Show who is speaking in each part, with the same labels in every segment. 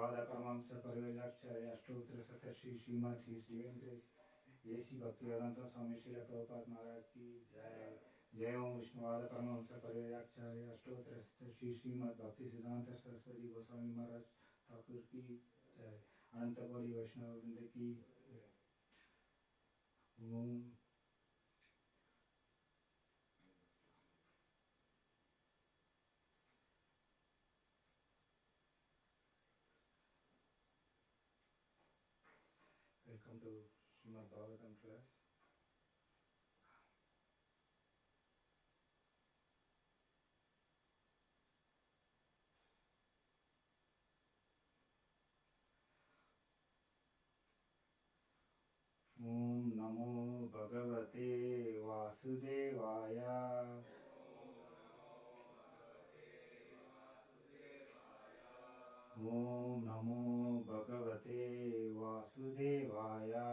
Speaker 1: Vishnupada Paramahamsa Parivalakshya Ashtotra Satashi Srimad His Divine Grace A.C. Bhaktivedanta Swami Srila Prabhupada Maharaj Ki Jai. Jai Om Vishnupada Paramahamsa Parivalakshya Ashtotra Satashi Srimad Bhakti Siddhanta Saraswati Goswami Maharaj Thakur Ki Jai. Ananta Koli Vaishnava Vrinda Ki Jai. Om. Welcome to Srimad Bhagavatam class. Om Namo Bhagavate Vasudevaya. Om Namo Bhagavate Vasudevaya.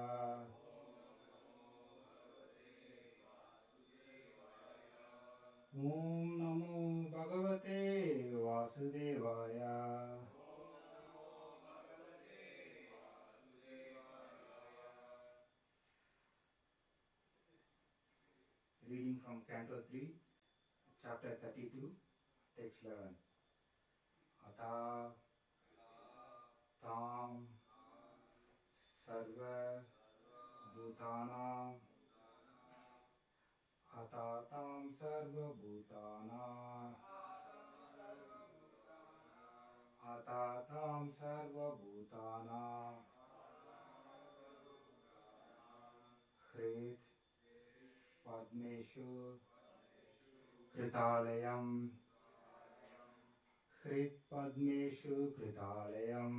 Speaker 1: Om Namo Bhagavate Vasudevaya. Reading from Canto 3, Chapter 32, Text 11. Atha Tam Sarva Bhutanam Atha Tam Sarva Bhutanam Atha Tam Sarva Bhutanam Hrit Padmeshu Kritalayam Hrit Padmeshu Kritalayam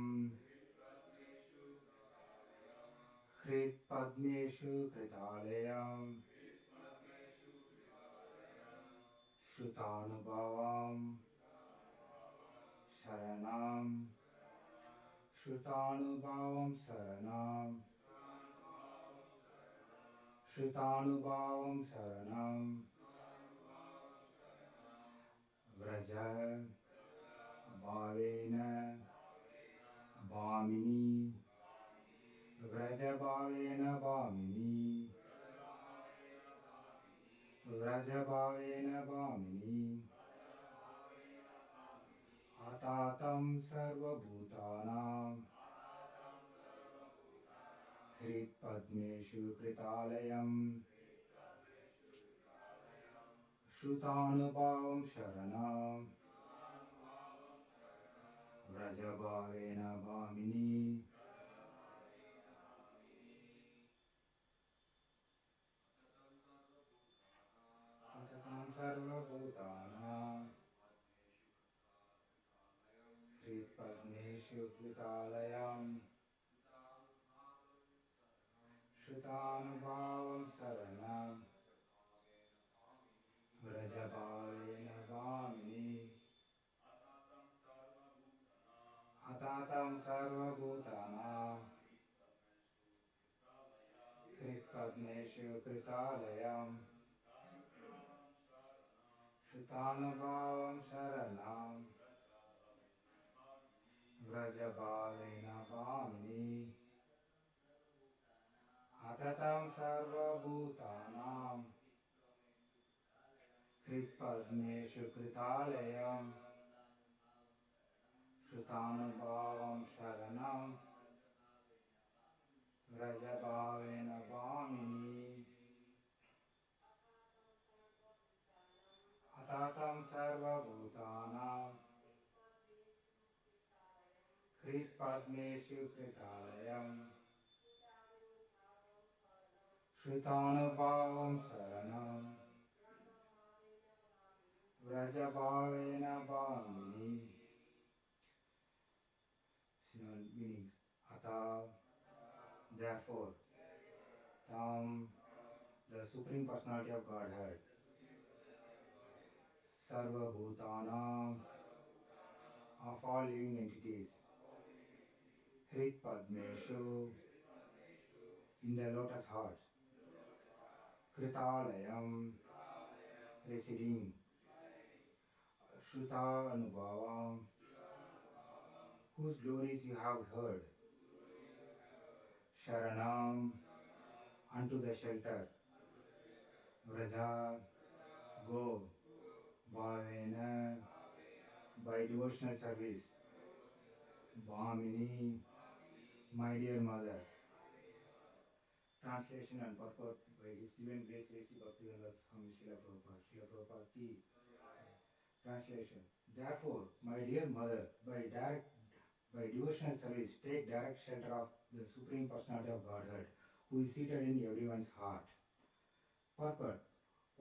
Speaker 1: Hrit Padmeshu Kritalayam Shrutanubhavam Sharanam Shrutanubhavam Saranam Shrutanubhavam Saranam Vraja Bhavena Bhamini Vraja Bhavena Bhamini Vraja Bhavena Bhamini Atatam Sarva Bhutanam Hrit Padmeshu Kritalayam Shrutanubhavam Sharanam Vraja Bhavena Bhamini Atatam Sarva Bhutanam Hrit Padmeshu Kritalayam Shrutanubhavam Saranam Vrajabhavena Bhamini Atatam Sarva Bhutanam Hrit Padmeshu Kritalayam Shrutanubhavam Saranam Vrajabhavena Bhamini Atatam Sarva Bhutanam Hrit Padmeshu Kritalayam Shrutanubhavam Sharanam Vrajabhavena Bhamini Atatam Sarva Bhutanam Hrit Padmeshu Kritalayam Shrutanubhavam Saranam Vrajabhavena Bhamini. Synonym meanings. Atha, therefore. Tam, the Supreme Personality of Godhead. Sarva Bhutanam, of all living entities. Hrit Padmeshu, in the lotus heart. Kritalayam, residing. Shruta Anubhavam, whose glories you have heard. Sharanam, unto the shelter. Vraja, go. Bhavena, by devotional service. Bhamini, my dear mother. Translation and purport by His Divine Grace A.C. Bhaktivedanta Swami Srila Prabhupada. Srila Prabhupada Ki. Translation. Therefore, my dear mother, by devotional service, take direct shelter of the Supreme Personality of Godhead, who is seated in everyone's heart. Purport.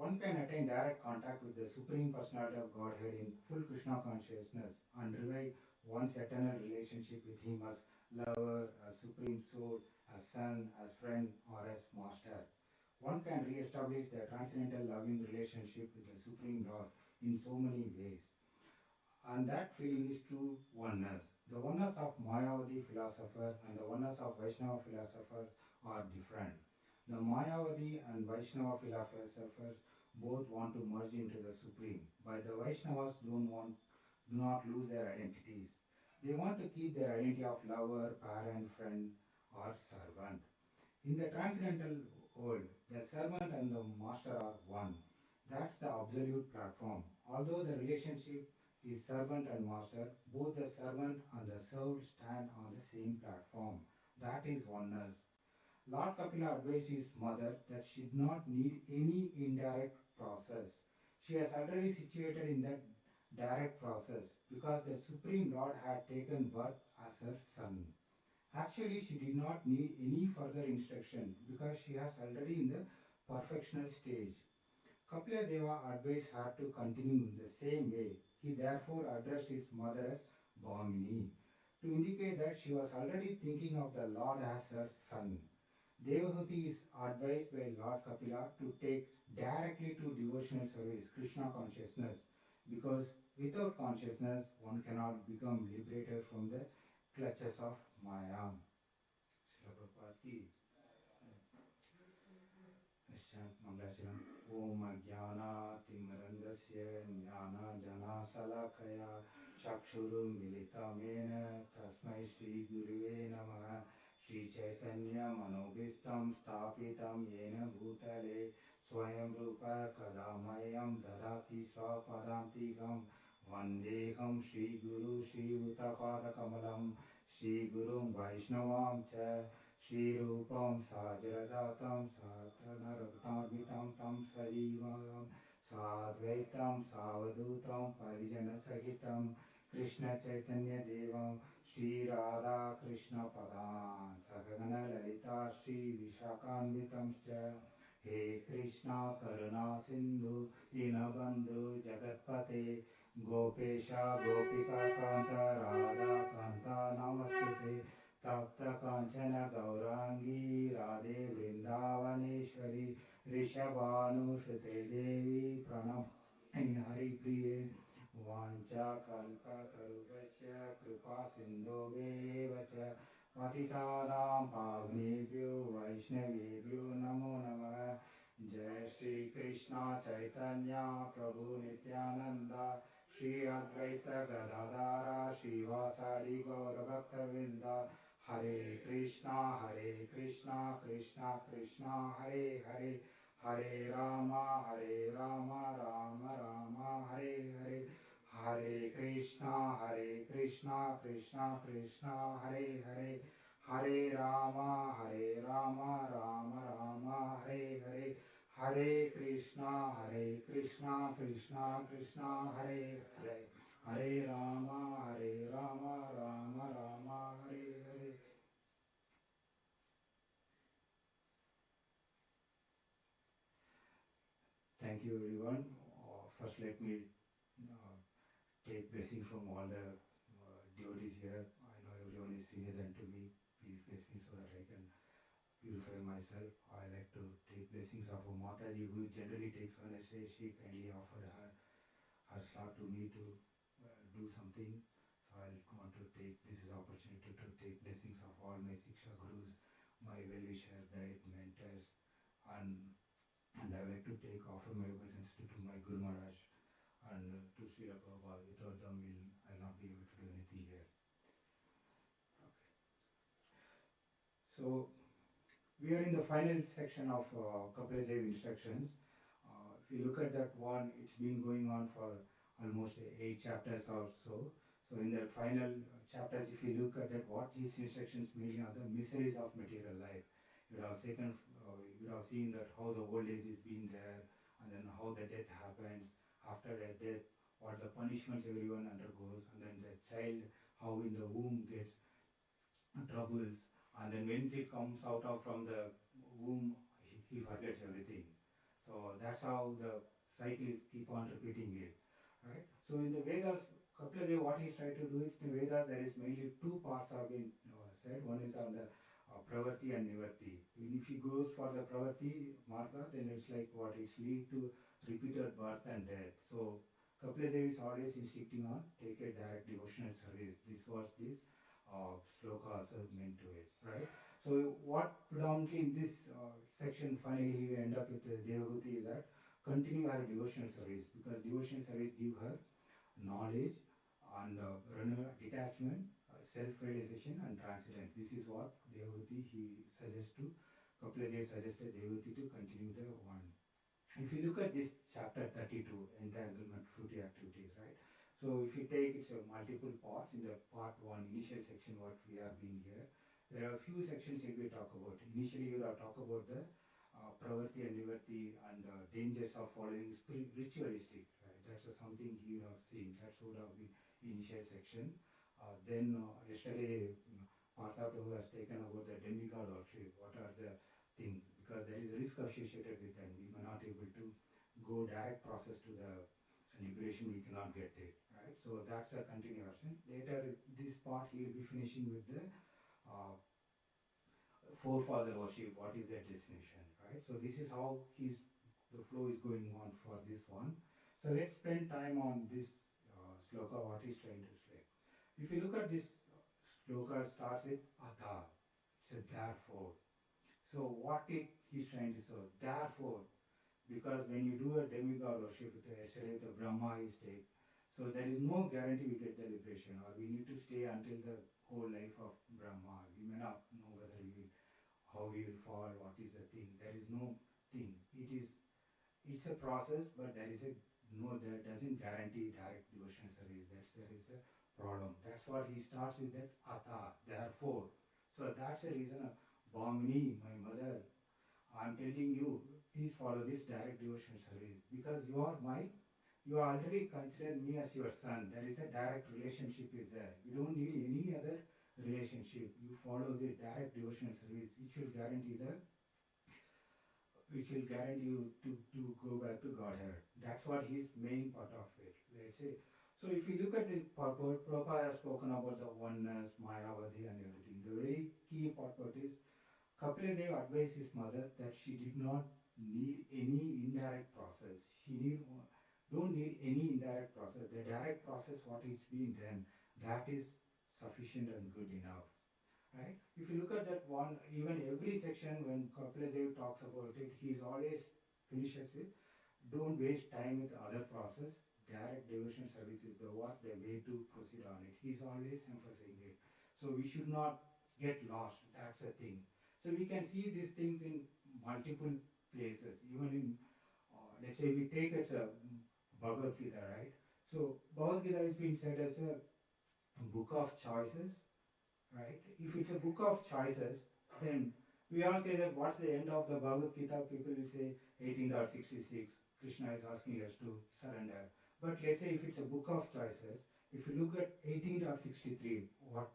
Speaker 1: One can attain direct contact with the Supreme Personality of Godhead in full Krishna consciousness and revive one's eternal relationship with Him as lover, as Supreme Soul, as Son, as friend, or as Master. One can re-establish the transcendental loving relationship with the Supreme Lord in so many ways. And that feeling is true oneness. The oneness of Mayavadi philosopher and the oneness of Vaishnava philosopher are different. The Mayavadi and Vaishnava philosophers both want to merge into the Supreme, but the Vaishnavas do not lose their identities. They want to keep their identity of lover, parent, friend, or servant. In the transcendental world, the servant and the master are one. That's the absolute platform. Although the relationship is servant and master, both the servant and the served stand on the same platform. That is oneness. Lord Kapila advised his mother that she did not need any indirect process. She has already situated in that direct process because the Supreme Lord had taken birth as her son. Actually, she did not need any further instruction because she has already in the perfectional stage. Kapila Deva advised her to continue in the same way. He therefore addressed his mother as Bhamini to indicate that she was already thinking of the Lord as her son. Devahuti is advised by Lord Kapila to take directly to devotional service, Krishna consciousness, because without consciousness one cannot become liberated from the clutches of Maya. Srila Prabhupada ki. Mangalacharan. Om Jnana Timarandasya Jnana Jana Salakaya Chakshuru Militamena Tasmai Shri Guruve Namaha Shri Chaitanya Manobhistam Stapitam Yena Bhutale Swayam Rupa Kadamayam Dadati Swapadantikam Vandeham Shri Guru Shri Uttapada Kamalam Shri Gurum Vaishnavam Cha Shri Rupam Sajradatam Satanaragtamvitam Tam Sajivam Sadvaitam Savadutam Parijana Sahitam Krishna Chaitanya Devam Shri Radha Krishna Padan Sakagana Lalita Shri Vishakanvitam Cha He Krishna Karuna Sindhu Dinabandhu Jagatpate Gopesha Gopika Kanta Radha Kanta Namastute Tapta Kanchana Gaurangi Radhe Vrindavaneshwari Rishabhanushute Devi Pranam Hari Priye Vancha Kalpa Tarupasya Kripa Sindhu Vacha Patitanam Pavnebhyo Vaishnavebhyo Namo Namah Jai Shri Krishna Chaitanya Prabhu Nityananda Shri Advaita Gadadara Shivasadi Gaura Bhakta Vrinda Hare Krishna Krishna Krishna Hare Hare Hare Rama Rama Rama Hare Hare Hare Krishna Krishna Krishna Hare Hare Hare Rama Rama Rama Hare Hare Hare Krishna Krishna Krishna Hare Hare Hare Rama Rama Hare Hare. Thank you everyone. First let me take blessing from all the devotees here. I know everyone is senior than to me. Please bless me so that I can purify myself. I like to take blessings of Mataji, who generally takes Wednesday. She kindly offered her slot to me to do something. So I want to take this is opportunity to take blessings of all my Siksha Gurus, my well-wishers, guide, mentors, and I would like to offer my obeisance to my Guru Maharaj and to Srila Prabhupada. Without them, I'll not be able to do anything here. So we are in the final section of Kapila Dev instructions. If you look at that one, it's been going on for almost 8 chapters or so. So in the final chapters, if you look at that, what these instructions mainly are the miseries of material life. You would have seen that how the old age is being there, and then how the death happens after a death, what the punishments everyone undergoes, and then the child how in the womb gets troubles, and then when it comes out of from the womb, he forgets everything. So that's how the cycle is keep on repeating it, right? So in the Vedas, Kapila Dev, what he's trying to do is in Vedas there is mainly two parts have been said. One is on the Pravarti and Nivarti. If he goes for the Pravarti marga, then it's like what it's lead to repeated birth and death. So Kapila Dev is always insisting on take a direct devotional service. This was this sloka also meant to it, right? So what predominantly in this section finally he will end up with Devahuti is that continue her devotional service because devotional service give her knowledge and detachment, self-realization and transcendence. This is what Devahuti he suggests to, Kapila Dev suggested Devahuti to continue the one. If you look at this chapter 32, entanglement fruity activities, right? So if you take it's multiple parts in the part one initial section what we have been here, there are a few sections that we talk about. Initially you have talk about the pravarti and nivarti and dangers of following ritualistic, right? That's something you have seen. That would have been initial section. Then yesterday Partha Prabhu has taken about the demigod worship. What are the things? Because there is a risk associated with them. We may not able to go direct process to the liberation. We cannot get it, right? So that's a continuation. Later, this part he will be finishing with the uh, forefather worship. What is their destination, right? So this is how the flow is going on for this one. So let's spend time on this sloka. What he's trying to say. If you look at this sloka, starts with atha. It's a therefore. So what he's trying to say? Therefore, because when you do a demigod worship with yesterday the Brahma is take, so there is no guarantee we get the liberation, or we need to stay until the whole life of Brahma. We may not know whether we will, how we will fall, what is the thing. There is no thing. It's a process, but there is a no that doesn't guarantee direct devotional service. There is a problem. That's what he starts with that atha, therefore. So that's the reason of Bhamini, my mother, I'm telling you, please follow this direct devotional service because you already consider me as your son. There is a direct relationship is there. You don't need any other relationship. You follow the direct devotional service, which will guarantee you to go back to Godhead. That's what his main part of it. Let's say. So if you look at the purport, Prabhupada has spoken about the oneness, Mayavadi and everything. The very key purport is Kapila Dev advised his mother that she did not need any indirect process. Don't need any indirect process. The direct process, what it's been done, that is sufficient and good enough. Right? If you look at that one, even every section when Kapila Dev talks about it, he's always finishes with don't waste time with other process. Direct devotion service is the way to proceed on it. He's always emphasizing it. So we should not get lost. That's the thing. So we can see these things in multiple places. Even in, let's say we take it as a Bhagavad Gita, right? So Bhagavad Gita is being said as a book of choices, right? If it's a book of choices, then we all say that what's the end of the Bhagavad Gita? People will say 18.66. Krishna is asking us to surrender. But let's say if it's a book of choices, if you look at 18.63, what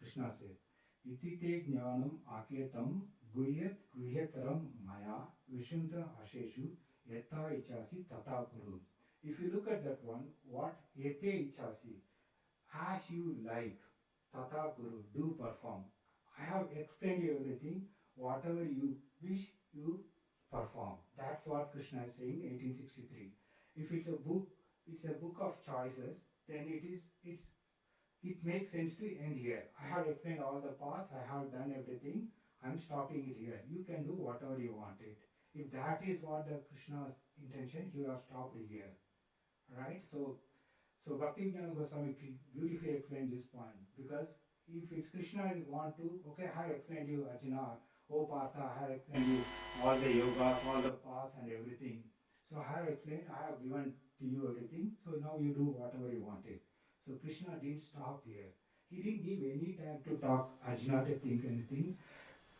Speaker 1: Krishna said, Iti te jnanam akyatam guhyat guhyataram maya vishunta asheshu yata ichasi tata kuru. If you look at that one, what yete ichasi, as you like, tata kuru, do perform. I have explained you everything, whatever you wish, you perform. That's what Krishna is saying, 1863. If it's a book of choices, then it makes sense to end here. I have explained all the paths, I have done everything, I'm stopping it here. You can do whatever you want it. If that is what the Krishna's intention, he will have stopped here. Right? So Bhakti Goswami beautifully explained this point because if it's Krishna is want to, okay, I have explained you, Arjuna, oh Partha, I have explained you all the yogas, all the paths and everything. So I have explained, I have given to you everything, so now you do whatever you wanted. So Krishna didn't stop here. He didn't give any time to talk, Arjuna to think anything.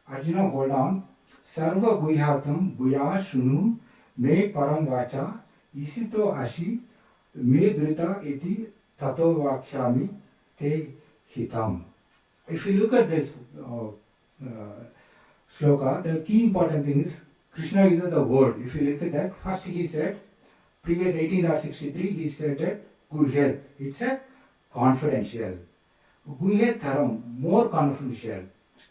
Speaker 1: Arjuna, hold on. Sarva guhyatam guya shunu me param vacha isito ashi me drita iti tato vakshami te hitam. If you look at this sloka, the key important thing is Krishna uses the word. If you look at that, first he said, previous 18.63, he stated guhyat. It's a confidential. Guhyat dharam, more confidential.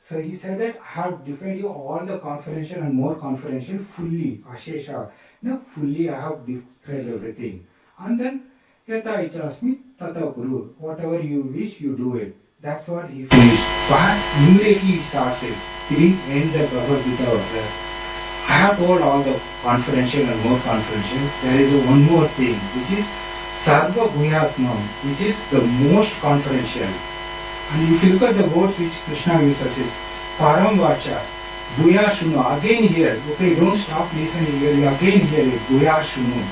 Speaker 1: So he said that I have defined you all the confidential and more confidential fully, Ashesha. No, fully I have described everything. And then, Yata Ichasmi Tata Guru. Whatever you wish, you do it. That's what he finished. But immediately he starts it. He didn't end the Bhagavad Gita over there. I have told all the confidential and more confidential. There is one more thing, which is Sarva Guhyatmam, which is the most confidential. And if you look at the words which Krishna uses is Param Vacha, Guya Shunu, again here, okay, don't stop listening here, you again hear it, Guya Shunu.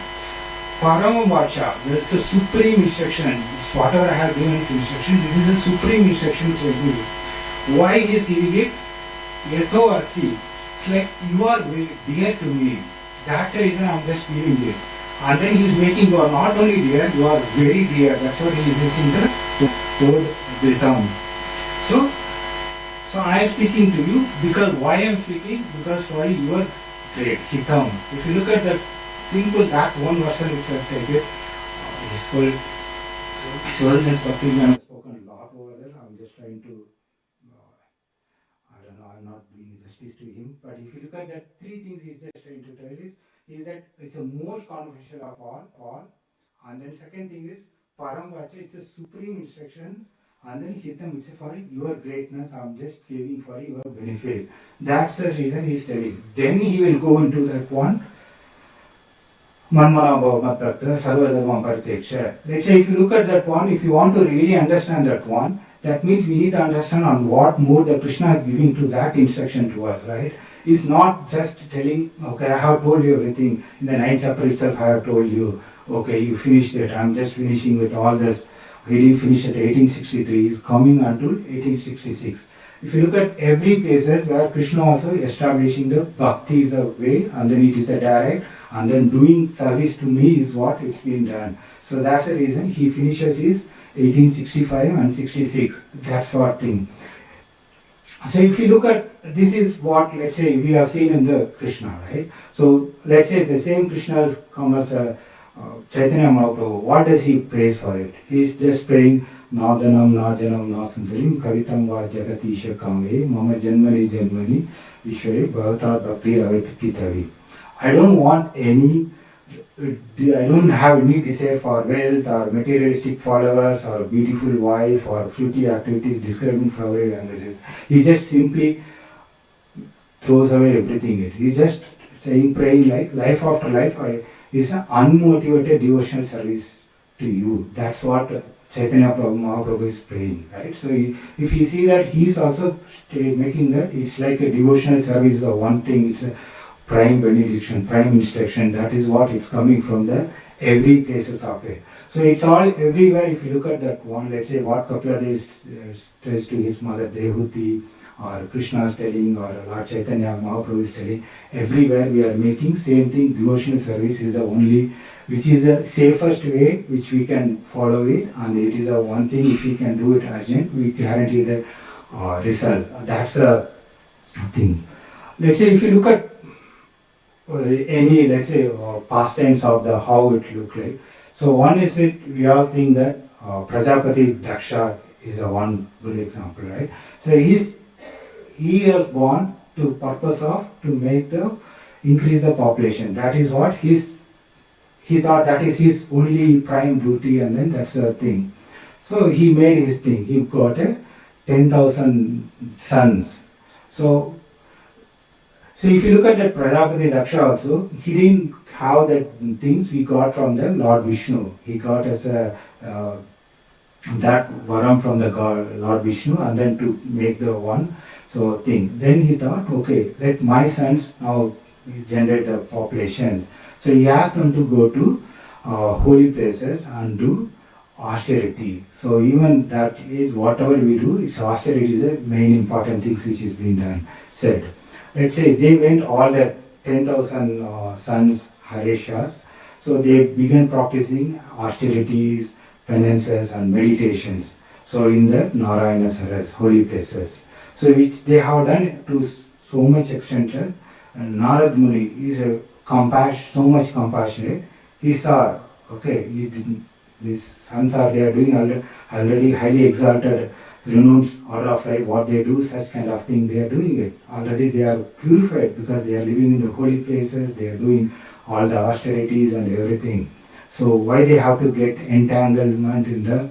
Speaker 1: Param Vacha, there is a supreme instruction, it's whatever I have given is instruction, this is a supreme instruction which I give. Why he is giving it? Yatho Asi, it's like you are very dear to me, that's the reason I am just giving it. And then he is making you are not only dear, you are very dear, that's what he is using the word Vedam. So I am speaking to you because why I am speaking? Because for your great hitam. If you look at that simple, that one version which I have taken, His Holiness Bhakti has spoken a lot over there. I am just trying to, I don't know, I am not doing justice to him. But if you look at that, three things he is just trying to tell is that it's the most controversial of all. And then second thing is Param Vacha, it's a supreme instruction. And then Hitam, it's for your greatness, I'm just giving for your benefit. That's the reason he's telling. Then he will go into that one. Manmana Bhava Matakta, Sarva Dharma Pariteksha. Let's say if you look at that one, if you want to really understand that one, that means we need to understand on what mode the Krishna is giving to that instruction to us, right? It's not just telling, okay, I have told you everything. In the 9th chapter itself, I have told you, okay, you finished it. I'm just finishing with all this. He didn't finish at 1863, he's coming until 1866. If you look at every places where Krishna also establishing the bhakti is a way, and then it is a direct, and then doing service to me is what it's been done. So that's the reason he finishes his 1865 and 66. That's what thing. So if you look at, this is what, let's say, we have seen in the Krishna, right? So let's say the same Krishna has come as a Chaitanya Mahaprabhu, what does he praise for it? He is just praying Nadanam Najanam Nasundarim Kavitam Va Jagatisha Kame Mama Janmani Janmani Vishwari Bhavata Bhakti Ravitikitavi. I don't want any, I don't have any desire for wealth or materialistic followers or beautiful wife or fruity activities, describing flowery languages. He just simply throws away everything. He's just saying, praying like life after life, is an unmotivated devotional service to you. That's what Chaitanya Mahaprabhu is praying, right? So if you see that he is also making that, it's like a devotional service, the one thing, it's a prime benediction, prime instruction, that is what it's coming from the every places of it. So it's all everywhere. If you look at that one, let's say what Kapiladev tells to his mother Dehuti, or Krishna is telling, or Lord Chaitanya Mahaprabhu is telling, everywhere we are making same thing. Devotional service is the only, which is the safest way which we can follow it, and it is the one thing, if we can do it urgent, we guarantee the result. That's the thing. Let's say if you look at any, let's say, pastimes of the how it look like. So one is it, we all think that Prajapati Daksha is a one good example, right? So he was born to purpose of to make the increase the population. That is what he thought that is his only prime duty, and then that's the thing. So he made his thing. He got 10,000 sons. So if you look at that Prajapati Daksha also, he didn't have the things we got from the Lord Vishnu. He got as a that varam from the God, Lord Vishnu, and then to make the one so thing. Then he thought, okay, let my sons now generate the population. So he asked them to go to holy places and do austerity. So even that is whatever we do, it's austerity is the main important things which is being done. Said, let's say they went all the 10,000 sons Harishas, so they began practicing austerities, penances and meditations. So in the Narayana Saras, holy places. So which they have done to so much extension. And Narad Muni is so much compassionate. He saw, okay, these sons are they are doing already highly exalted, renowned order of life, what they do, such kind of thing, they are doing it. Already they are purified because they are living in the holy places, they are doing all the austerities and everything. So why they have to get entanglement in the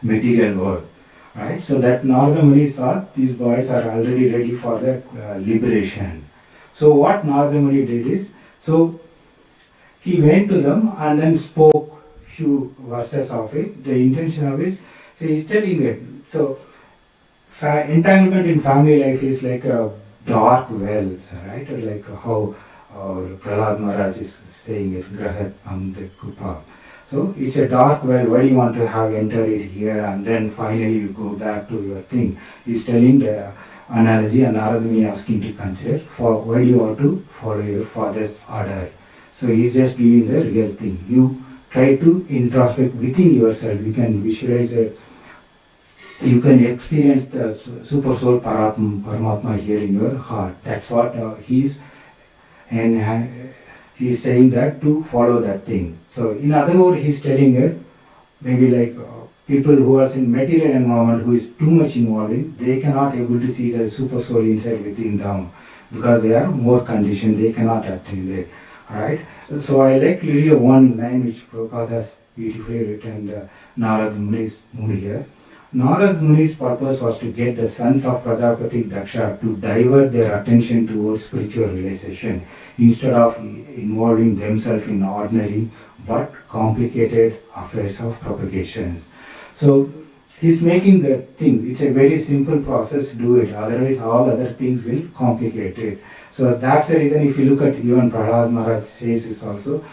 Speaker 1: material world? Right? So that Narada Muni saw these boys are already ready for the liberation. So what Narada Muni did is, so he went to them and then spoke few verses of it. The intention of it, so he's telling it. So entanglement in family life is like a dark well, right? Or like how Prahlad Maharaj is saying it, Grahat Amde Kupa. So it's a dark well. Why do you want to have enter it here and then finally you go back to your thing? He's telling the analogy and Narada Muni asking to consider for why do you want to follow your father's order? So he's just giving the real thing. You try to introspect within yourself. You can visualize it. You can experience the super soul Paramatma here in your heart. That's what he's he's saying that to follow that thing. So in other words, he's telling it maybe like people who are in material environment who is too much involved in, they cannot able to see the super soul inside within them because they are more conditioned. They cannot attain it. Right? So I like to read one line which Prabhupada has beautifully written, the Narad Muni's mood here. Narad Muni's purpose was to get the sons of Prajapati Daksha to divert their attention towards spiritual realization instead of involving themselves in ordinary but complicated affairs of propagations. So he's making the thing, it's a very simple process to do it, otherwise all other things will complicate it. So that's the reason if you look at even Prahlad Maharaj says this also,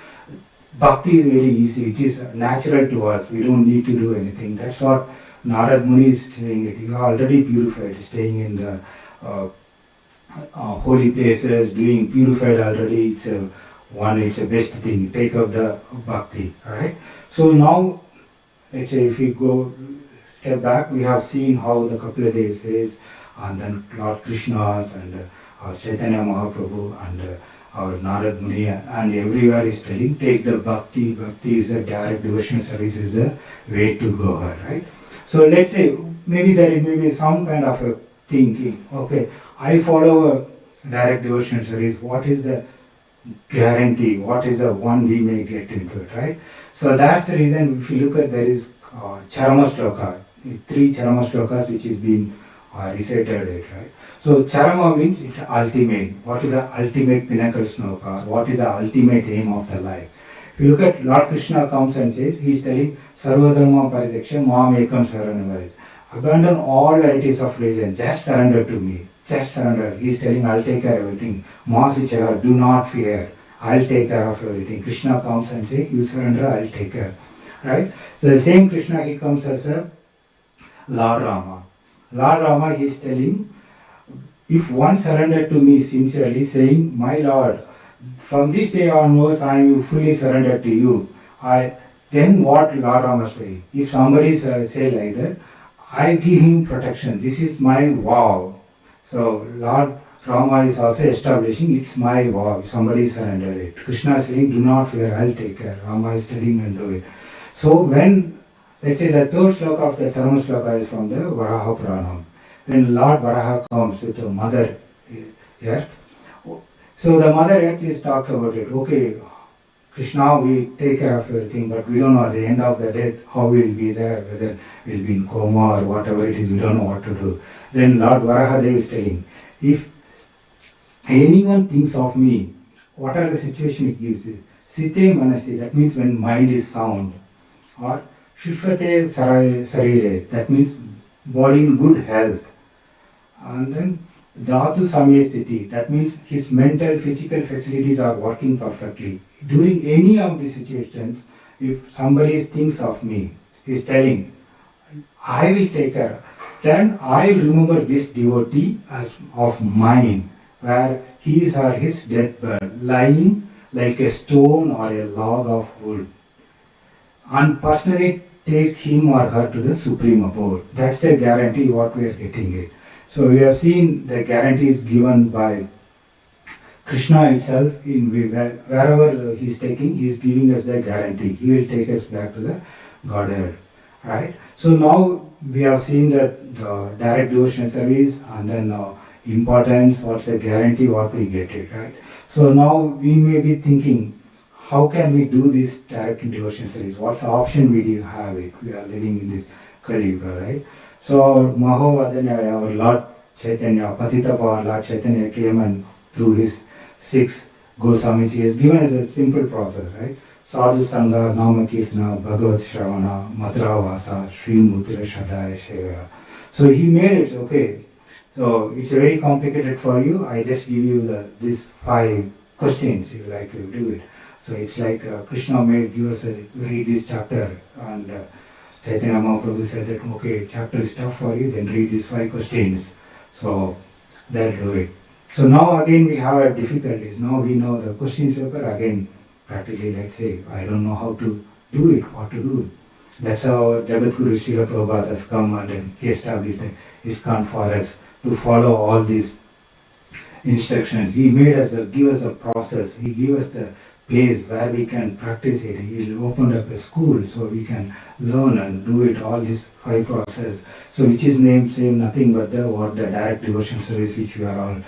Speaker 1: bhakti is very easy, it is natural to us, we don't need to do anything. That's what Narad Muni is saying it. You are already purified, staying in the holy places, doing purified already, it's a best thing, take up the bhakti, right? So now, let's say if we go step back, we have seen how the Kapila Dev says, and then Lord Krishna's and our Chaitanya Mahaprabhu and our Narad Muni and everywhere is telling, take the bhakti. Bhakti is a direct devotional service, is a way to go ahead, right? So let's say maybe there may be some kind of a thinking, okay, I follow a direct devotional service, what is the guarantee, what is the one we may get into it, right? So that's the reason if you look at there is Charama Shloka, 3 Charama Shlokas which is being recited it, right? So Charama means it's ultimate. What is the ultimate pinnacle shloka? What is the ultimate aim of the life? If you look at Lord Krishna comes and says, he is telling Sarvadharma Paridaksha Mam Ekam Saranavaris. Abandon all varieties of religion, just surrender to me. Just surrender. He is telling, I'll take care of everything. Masichara, do not fear. I'll take care of everything. Krishna comes and says, you surrender, I'll take care. Right? So the same Krishna, he comes as a Lord Rama. Lord Rama, he is telling, if one surrendered to me sincerely, saying, my Lord, from this day onwards I am fully surrendered to you, then what Lord Rama say? If somebody say like that, I give him protection. This is my vow. So Lord Rama is also establishing, it's my vow. If somebody surrendered it. Krishna is saying, do not fear, I'll take care. Rama is telling and do it. So when, let's say the third sloka of the Charama Shloka is from the Varaha Puranam. When Lord Varaha comes with the mother earth, so the mother earth is talks about it. Okay, Krishna will take care of everything, but we don't know at the end of the death how we'll be there, whether we'll be in coma or whatever it is, we don't know what to do. Then Lord Varahadev is telling, if anyone thinks of me, what are the situation it gives you? Site Manasi, that means when mind is sound. Or Shishvate Sarire, that means body in good health. And then Dhatu Samyasthiti, that means his mental, physical facilities are working perfectly. During any of these situations, if somebody thinks of me, is telling, I will take care, then I will remember this devotee as of mine, where he is or his deathbed, lying like a stone or a log of wood, and personally take him or her to the supreme abode. That's a guarantee what we are getting it. So we have seen the guarantee is given by Krishna itself. Wherever he is taking, he is giving us the guarantee. He will take us back to the Godhead, right? So now we have seen that the direct devotional service, and then importance, what's the guarantee, what we get it, right? So now we may be thinking, how can we do this direct devotional service? What's the option we do have it? We are living in this Kali Yuga, right? So our Mahavadanya, our Lord Chaitanya, Patita Pavan Lord Chaitanya came and through his 6 Goswamis, he has given us a simple process, right? Sadhu Sangha, Nama Kirtana, Bhagavad Shravana, Mathura Vasa, Sri Mudra Shadaya Shevaya. So he made it, okay. So it's very complicated for you. I just give you these 5 questions if you like to do it. So it's like Krishna may give us read this chapter, and Chaitanya Mahaprabhu said that, okay, chapter is tough for you, then read these 5 questions. So they'll do it. So now again we have difficulties. Now we know the question paper again, practically, let's say, I don't know how to do it, what to do. That's how Jagadguru Srila Prabhupada has come and he established the ISKCON for us to follow all these instructions. He made us, give us a process. He gave us the place where we can practice it. He opened up a school so we can learn and do it, all these 5 process. So which is named same nothing but the direct devotion service which we are all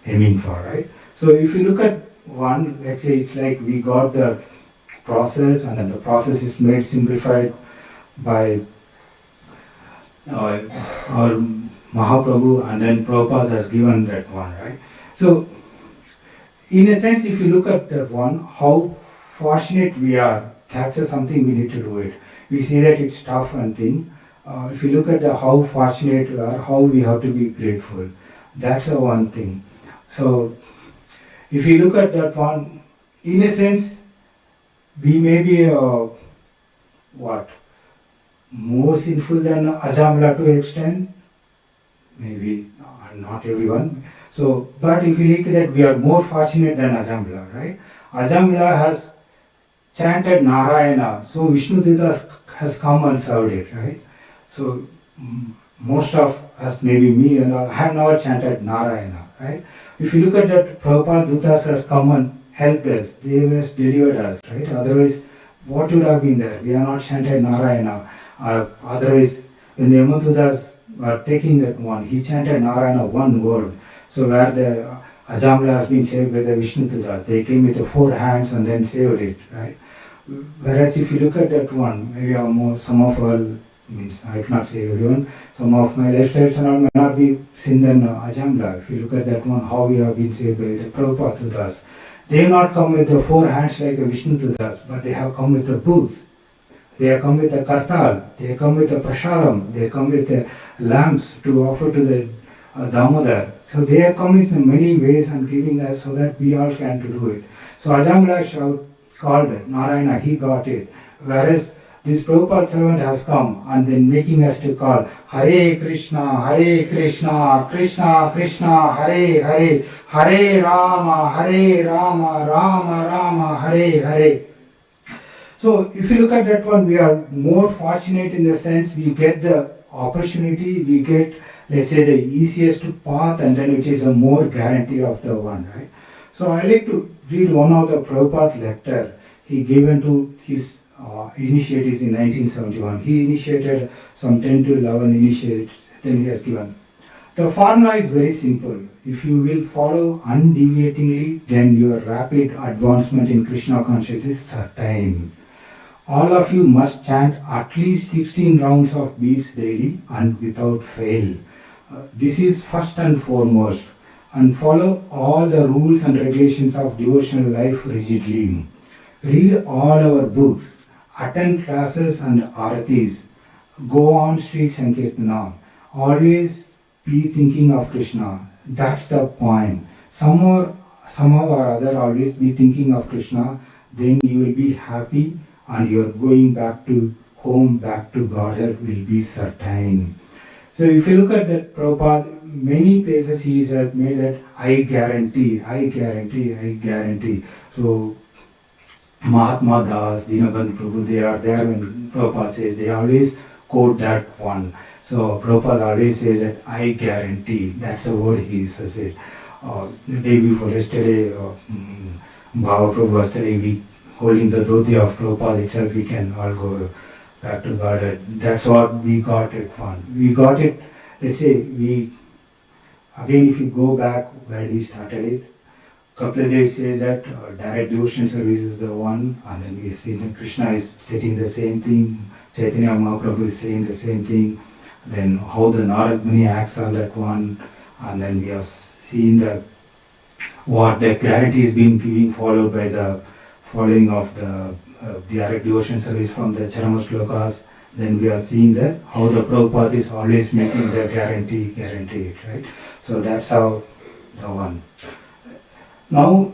Speaker 1: aiming for, right? So if you look at one, let's say it's like we got the process, and then the process is made simplified by our Mahaprabhu, and then Prabhupada has given that one, right? So in a sense, if you look at that one, how fortunate we are, that's something we need to do it. We see that it's tough and thing. If you look at how fortunate we are, how we have to be grateful. That's the one thing. So if you look at that one, in a sense, we may be more sinful than Ajamla to extent, maybe not everyone. So, but if you look at that, we are more fortunate than Ajamla, right? Ajamla has chanted Narayana, so Vishnu Dutta has come and served it, right? So most of us, maybe me and all, have never chanted Narayana, right? If you look at that, Prabhupada Duttas has come and helped us, they have delivered us, right? Otherwise, what would have been there? We are not chanted Narayana. Otherwise, when the Yamadutas were taking that one, he chanted Narayana one word. So where the Ajamla has been saved by the Vishnu Dutas, they came with the 4 hands and then saved it, right? Whereas if you look at that one, maybe some of our, means I cannot say everyone, some of my lifestyles and all may not be sin than Ajamla. If you look at that one, how we have been saved by the Prabhupada Dutas. They have not come with the 4 hands like a Vishnu Dutas, but they have come with the booths. They have come with the kartal, they have come with the prasadam, they have come with the lamps to offer to the Damodar. So they have come in many ways and giving us so that we all can to do it. So Ajamla called it, Narayana, he got it. Whereas this Prabhupada servant has come and then making us to call Hare Krishna, Krishna Krishna, Hare Hare, Hare Rama, Rama Rama, Hare Hare. So if you look at that one, we are more fortunate in the sense we get the opportunity, we get, let's say, the easiest path, and then which is a more guarantee of the one, right? So I like to read one of the Prabhupada letter he given to his initiates in 1971. He initiated some 10 to 11 initiates, then he has given. The formula is very simple. If you will follow undeviatingly, then your rapid advancement in Krishna consciousness is certain. All of you must chant at least 16 rounds of beads daily and without fail. This is first and foremost. And follow all the rules and regulations of devotional life rigidly. Read all our books attend classes and aratis, go on street Sankirtana, always be thinking of Krishna. That's the point. Somehow or other, always be thinking of Krishna, then you will be happy and your going back to home, back to Godhead will be certain. So if you look at that Prabhupada, many places he has made that I guarantee, I guarantee, I guarantee. So Mahatma Das, Dinabandhu Prabhu, they are there when Prabhupada says, they always quote that one. So Prabhupada always says that I guarantee, that's a word he uses it. The day before yesterday, Bhava Prabhu was telling me, holding the dhoti of Prabhupada itself, we can all go back to God. That's what we got it from. We got it, let's say, again if you go back where we started it, Kapiladev says that direct devotion service is the one, and then we see that Krishna is stating the same thing, Chaitanya Mahaprabhu is saying the same thing, then how the Narad Muni acts on that one, and then we have seen that what the clarity is being giving followed by the following of the direct devotion service from the Charama Shlokas. Then we are seeing that how the Prabhupada is always making the guarantee, right? So that's how the one. Now,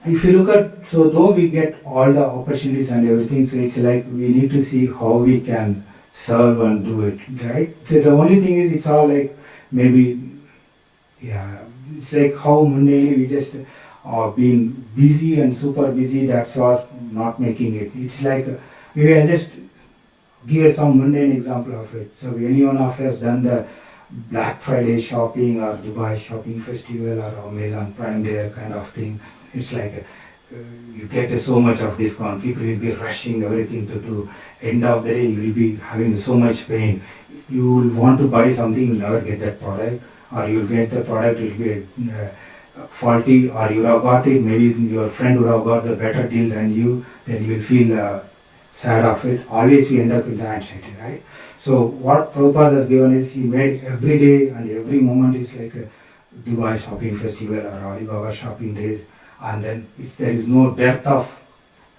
Speaker 1: if you look at, so though we get all the opportunities and everything, so it's like we need to see how we can serve and do it, right? So the only thing is, it's all like maybe, yeah, it's like how mundanely we just being busy and super busy, that's what's not making it. It's like, we will just give some mundane example of it. So anyone of us done the Black Friday shopping or Dubai shopping festival or Amazon Prime Day kind of thing. It's like you get so much of discount. People will be rushing everything to do. End of the day, you will be having so much pain. You will want to buy something, you will never get that product, or you will get the product, it will be faulty, or you have got it, maybe your friend would have got the better deal than you, then you will feel sad of it. Always we end up with the anxiety, right? So what Prabhupada has given is, he made every day and every moment is like a Dubai shopping festival or Alibaba shopping days, and then there is no depth of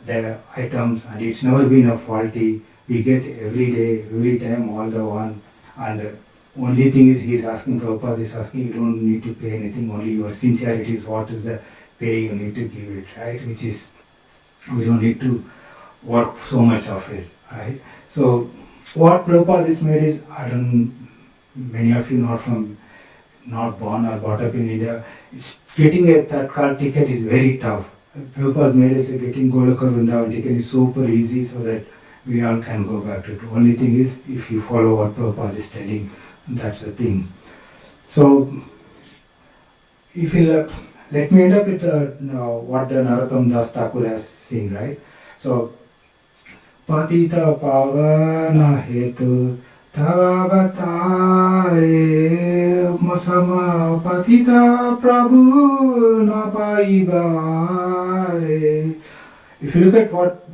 Speaker 1: the items, and it's never been a faulty. We get every day, every time, all the one, and only thing is he's asking, Prabhupada is asking, you don't need to pay anything, only your sincerity is what is the pay you need to give it, right? Which is, we don't need to work so much of it, right? So what Prabhupada is made is, many of you not born or brought up in India, it's getting a third car ticket is very tough. Prabhupada made us getting Goloka Vrindavan ticket is super easy, so that we all can go back to it. Only thing is, if you follow what Prabhupada is telling, that's the thing. So, if you let me end up with what the Narottam Das Thakur has seen, right? So, Patita Pavana Hetu Tavavatare Masama Patita Prabhu Napaibare. If you look at what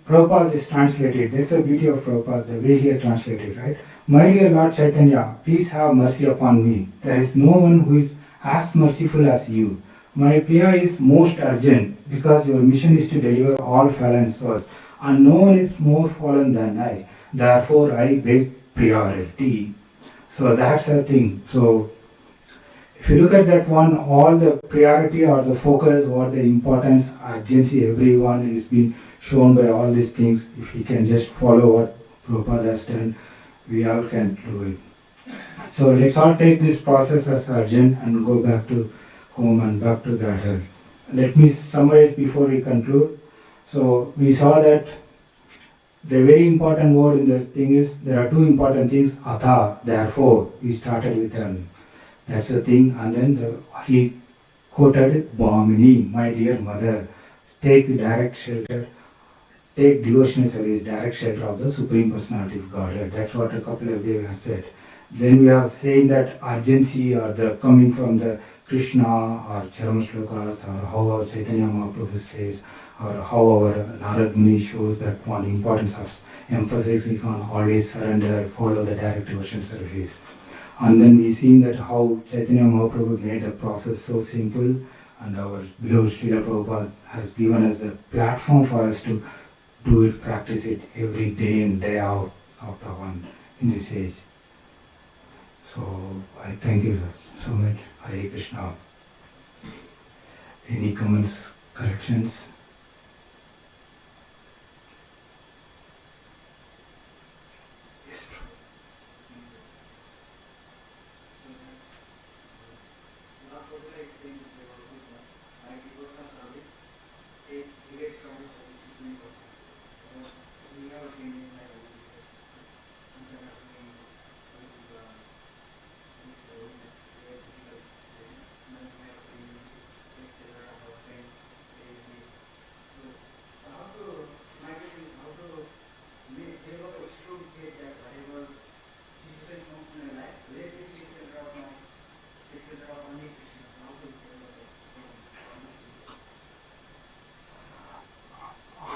Speaker 1: Prabhupada is translated, that's the beauty of Prabhupada, the way he has translated, right? My dear Lord Chaitanya, please have mercy upon me. There is no one who is as merciful as you. My prayer is most urgent, because your mission is to deliver all fallen souls, and no one is more fallen than I. Therefore, I beg priority. So that's the thing. So if you look at that one, all the priority or the focus or the importance, urgency, everyone is being shown by all these things. If we can just follow what Prabhupada has done, we all can do it. So let's all take this process as urgent and go back to home and back to that health. Let me summarize before we conclude. So we saw that the very important word in the thing is, there are two important things, atha, therefore. We started with them. That's the thing. And then he quoted Bhamini, my dear mother, take direct shelter, take devotional service, direct shelter of the Supreme Personality of Godhead. That's what a couple of days has said. Then we are saying that urgency or the coming from the Krishna or Charama Shlokas, or how our Chaitanya Mahaprabhu says, or how our Narad Muni shows that one importance of emphasizing on always surrender, follow the direct devotion service. And then we seen that how Chaitanya Mahaprabhu made the process so simple, and our beloved Srila Prabhupada has given us a platform for us to do it, practice it every day in, day out of the one in this age. So I thank you so much. Hare Krishna. Any comments, corrections? Yes, Prabhu.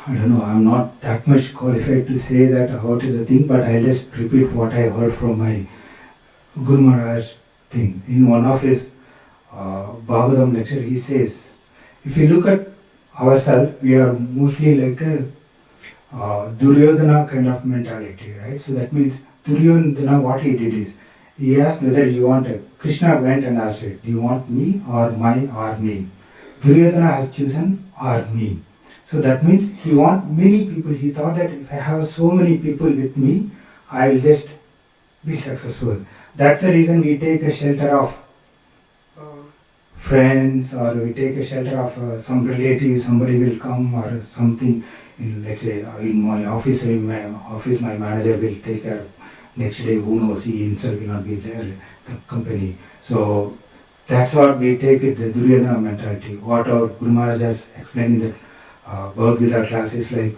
Speaker 1: I don't know, I'm not that much qualified to say that what is the thing, but I'll just repeat what I heard from my Guru Maharaj thing. In one of his Bhagavatam lecture, he says, if you look at ourselves, we are mostly like a Duryodhana kind of mentality, right? So that means Duryodhana, what he did is, he asked whether you want a, Krishna went and asked it, do you want me or my or me? Duryodhana has chosen or me. So that means he want many people. He thought that if I have so many people with me, I will just be successful. That's the reason we take a shelter of friends, or we take a shelter of some relative, somebody will come or something. In, let's say in my office, my manager will take care. Next day, who knows, he himself will not be there, the company. So that's what we take it, the Duryodhana mentality. What our Guru Maharaj has explained in the Bhagavad Gita classes, like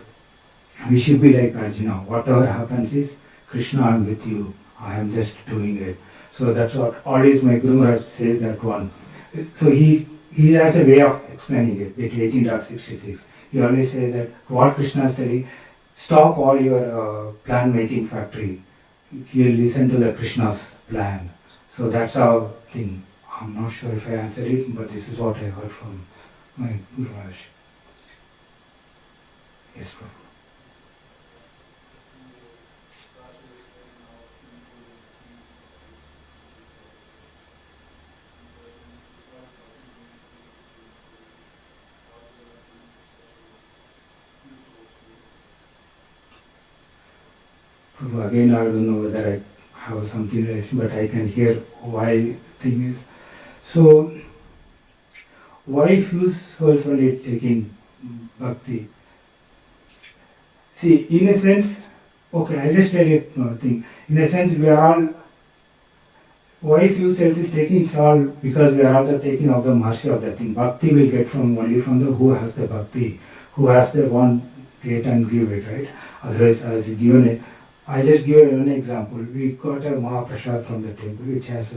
Speaker 1: we should be like Arjuna. Whatever happens is, Krishna, I am with you. I am just doing it. So that's what always my Guru Maharaj says that one. So he has a way of explaining it, at 18.66. He always says that what Krishna is telling, stop all your plan making factory. Here listen to the Krishna's plan. So that's our thing. I'm not sure if I answered it, but this is what I heard from my Guru Maharaj. Yes, Prabhu. Prabhu, again, I don't know whether I have something else, but I can hear why thing is. So, why few souls only taking bhakti? See, in a sense, okay, I'll just tell you one thing. In a sense, we are all, why few souls is taking, it's all because we are all the taking of the mercy of that thing. Bhakti will get from only from the who has the bhakti, who has the one get and give it, right? Otherwise, as given it, I just give an example. We got a Mahaprasad from the temple, which has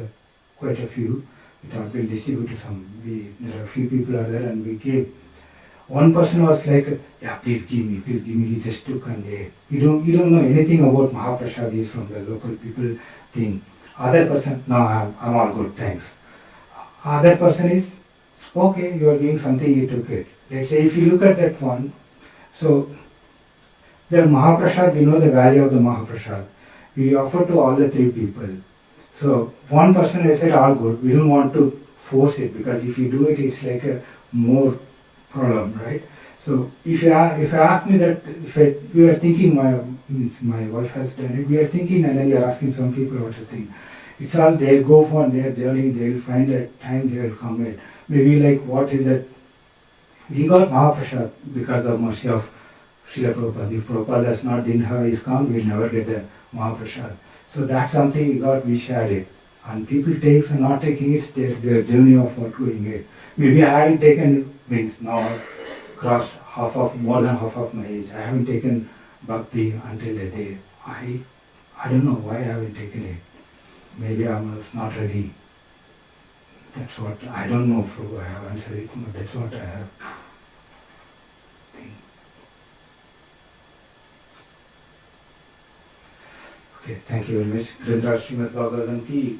Speaker 1: quite a few. We thought we'll distribute to some. There are a few people are there, and we gave. One person was like, yeah, please give me, please give me. He just took and ate. You don't know anything about Mahaprasad. He's from the local people thing. Other person, no, I'm all good, thanks. Other person is, okay, you are doing something, he took it. Let's say if you look at that one, so the Mahaprasad, we know the value of the Mahaprasad. We offer to all the three people. So one person has said all good. We don't want to force it, because if you do it, it's like a more problem, right? So if you ask me that, we are thinking, my wife has done it, we are thinking, and then we are asking some people what to think. It's all, they go for their journey, they will find that time, they will come in. Maybe like what is that, we got Mahaprasad because of mercy of Srila Prabhupada. If Prabhupada does not, didn't have ISKCON, we'll never get the Mahaprasad. So that's something we got, we shared it. And people takes and not taking it, it's their journey of what doing it. Maybe I haven't taken, means now I've crossed more than half of my age. I haven't taken bhakti until the day. I don't know why I haven't taken it. Maybe I was not ready. That's what, I don't know if I have answered it, but that's what I have. Okay, thank you very much. Grindraj Srimad Bhagavatam ki.